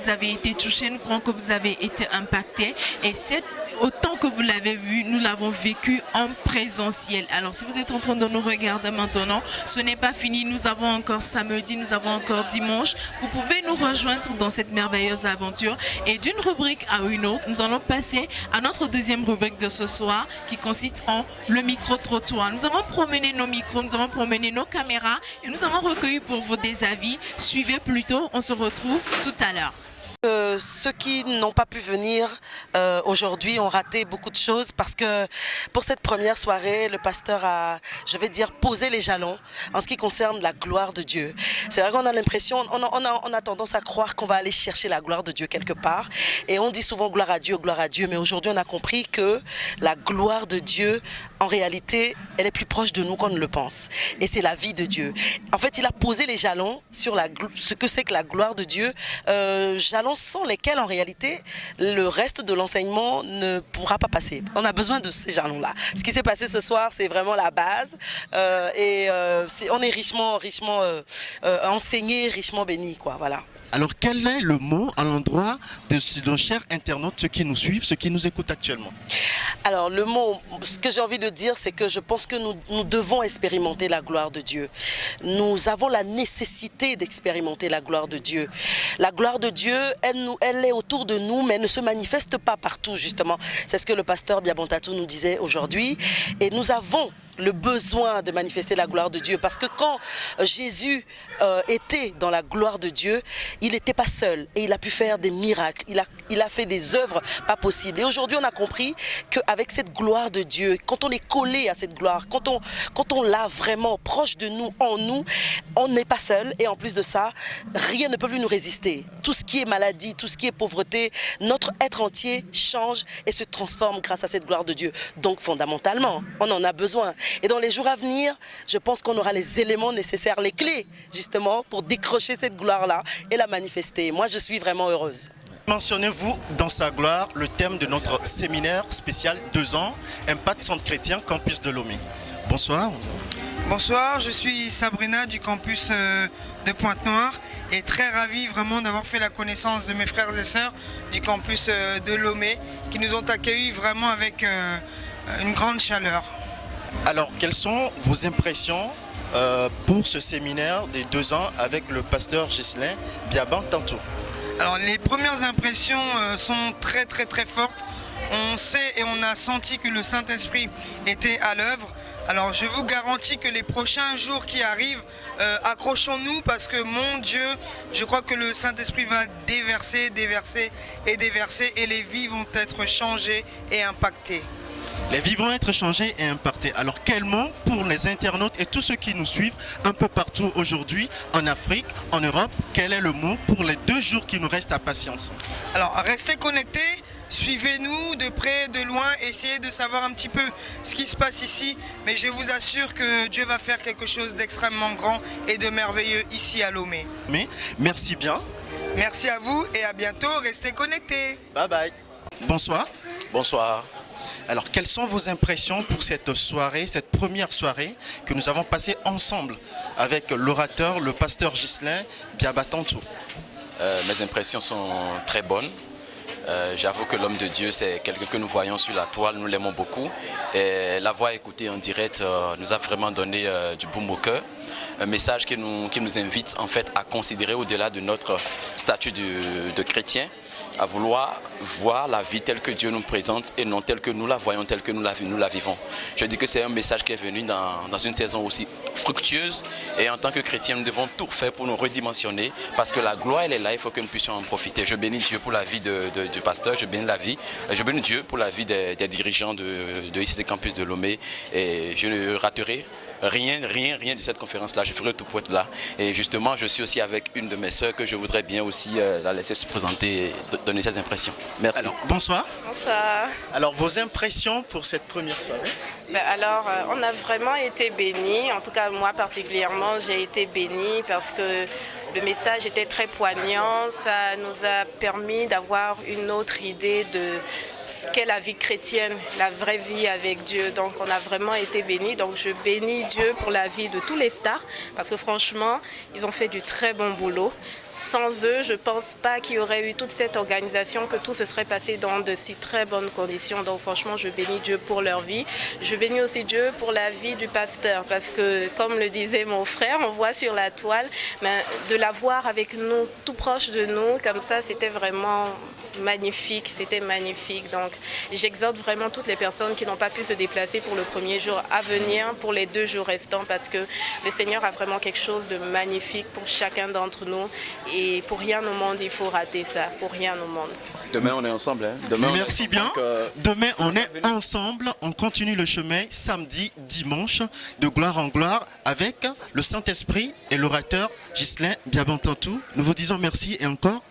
vous avez été touchés, nous croyons que vous avez été impactés. Et autant que vous l'avez vu, nous l'avons vécu en présentiel. Alors, si vous êtes en train de nous regarder maintenant, ce n'est pas fini. Nous avons encore samedi, nous avons encore dimanche. Vous pouvez nous rejoindre dans cette merveilleuse aventure. Et d'une rubrique à une autre, nous allons passer à notre deuxième rubrique de ce soir qui consiste en le micro-trottoir. Nous avons promené nos micros, nous avons promené nos caméras et nous avons recueilli pour vous des avis. Suivez plutôt, on se retrouve tout à l'heure. Ceux qui n'ont pas pu venir aujourd'hui ont raté beaucoup de choses parce que pour cette première soirée, le pasteur a, je vais dire, posé les jalons en ce qui concerne la gloire de Dieu. C'est vrai qu'on a l'impression, on a tendance à croire qu'on va aller chercher la gloire de Dieu quelque part et on dit souvent gloire à Dieu, mais aujourd'hui on a compris que la gloire de Dieu, en réalité, elle est plus proche de nous qu'on ne le pense. Et c'est la vie de Dieu. En fait, il a posé les jalons sur ce que c'est que la gloire de Dieu, jalons sans lesquels, en réalité, le reste de l'enseignement ne pourra pas passer. On a besoin de ces jalons-là. Ce qui s'est passé ce soir, c'est vraiment la base. On est richement enseigné, richement béni, quoi. Voilà. Alors, quel est le mot à l'endroit de nos chers internautes, ceux qui nous suivent, ceux qui nous écoutent actuellement? Alors, le mot, ce que j'ai envie de dire, c'est que je pense que nous devons expérimenter la gloire de Dieu. Nous avons la nécessité d'expérimenter la gloire de Dieu. La gloire de Dieu, elle est autour de nous, mais elle ne se manifeste pas partout, justement. C'est ce que le pasteur Biabontatou nous disait aujourd'hui. Et nous avons le besoin de manifester la gloire de Dieu. Parce que quand Jésus était dans la gloire de Dieu, il n'était pas seul et il a pu faire des miracles. Il a fait des œuvres pas possibles. Et aujourd'hui, on a compris qu'avec cette gloire de Dieu, quand on est collé à cette gloire, quand on l'a vraiment proche de nous, en nous, on n'est pas seul. Et en plus de ça, rien ne peut plus nous résister. Tout ce qui est maladie, tout ce qui est pauvreté, notre être entier change et se transforme grâce à cette gloire de Dieu. Donc fondamentalement, on en a besoin. Et dans les jours à venir, je pense qu'on aura les éléments nécessaires, les clés justement pour décrocher cette gloire-là et la manifester. Moi, je suis vraiment heureuse. Mentionnez-vous dans sa gloire le thème de notre séminaire spécial 2 ans, Impact Centre Chrétien, Campus de Lomé. Bonsoir. Bonsoir, je suis Sabrina du campus de Pointe-Noire et très ravi vraiment d'avoir fait la connaissance de mes frères et sœurs du campus de Lomé qui nous ont accueillis vraiment avec une grande chaleur. Alors, quelles sont vos impressions pour ce séminaire des 2 ans avec le pasteur Ghislain Biabontatou? Alors, les premières impressions sont très fortes. On sait et on a senti que le Saint-Esprit était à l'œuvre. Alors, je vous garantis que les prochains jours qui arrivent, accrochons-nous parce que, mon Dieu, je crois que le Saint-Esprit va déverser et les vies vont être changées et impactées. Les vies vont être changées et impactées. Alors, quel mot pour les internautes et tous ceux qui nous suivent un peu partout aujourd'hui, en Afrique, en Europe, quel est le mot pour les 2 jours qui nous restent à patience? Alors, restez connectés, suivez-nous de près, de loin, essayez de savoir un petit peu ce qui se passe ici. Mais je vous assure que Dieu va faire quelque chose d'extrêmement grand et de merveilleux ici à Lomé. Mais merci bien. Merci à vous et à bientôt, restez connectés. Bye bye. Bonsoir. Bonsoir. Alors, quelles sont vos impressions pour cette soirée, cette première soirée que nous avons passée ensemble avec l'orateur, le pasteur Ghislain Biabontatou? Mes impressions sont très bonnes. J'avoue que l'homme de Dieu, c'est quelqu'un que nous voyons sur la toile, nous l'aimons beaucoup. Et la voix écoutée en direct nous a vraiment donné du baume au cœur. Un message qui nous invite en fait à considérer au-delà de notre statut de chrétien, à vouloir voir la vie telle que Dieu nous présente et non telle que nous la voyons, telle que nous la vivons. Je dis que c'est un message qui est venu dans une saison aussi fructueuse et en tant que chrétiens, nous devons tout faire pour nous redimensionner parce que la gloire, elle est là, il faut que nous puissions en profiter. Je bénis Dieu pour la vie du pasteur, je bénis Dieu pour la vie des dirigeants de ICC Campus de Lomé et je ne raterai rien de cette conférence-là, je ferai tout pour être là. Et justement, je suis aussi avec une de mes sœurs que je voudrais bien aussi la laisser se présenter et donner ses impressions. Merci. Alors, bonsoir. Bonsoir. Alors, vos impressions pour cette première soirée? On a vraiment été bénis. En tout cas, moi particulièrement, j'ai été bénie parce que le message était très poignant. Ça nous a permis d'avoir une autre idée de ce qu'est la vie chrétienne, la vraie vie avec Dieu. Donc on a vraiment été bénis. Donc je bénis Dieu pour la vie de tous les stars parce que franchement, ils ont fait du très bon boulot. sans eux, je ne pense pas qu'il y aurait eu toute cette organisation, que tout se serait passé dans de si très bonnes conditions. Donc franchement, je bénis Dieu pour leur vie. Je bénis aussi Dieu pour la vie du pasteur, parce que comme le disait mon frère, on voit sur la toile, mais de l'avoir avec nous, tout proche de nous, comme ça, c'était vraiment magnifique, c'était magnifique. Donc j'exhorte vraiment toutes les personnes qui n'ont pas pu se déplacer pour le premier jour à venir pour les 2 jours restants, parce que le Seigneur a vraiment quelque chose de magnifique pour chacun d'entre nous, et pour rien au monde il faut rater ça, pour rien au monde. Demain on est ensemble. Hein. Demain, Merci bien. Demain, on est ensemble. On continue le chemin samedi, dimanche, de gloire en gloire, avec le Saint-Esprit et l'orateur Ghislain Biabantantou. Nous vous disons merci et encore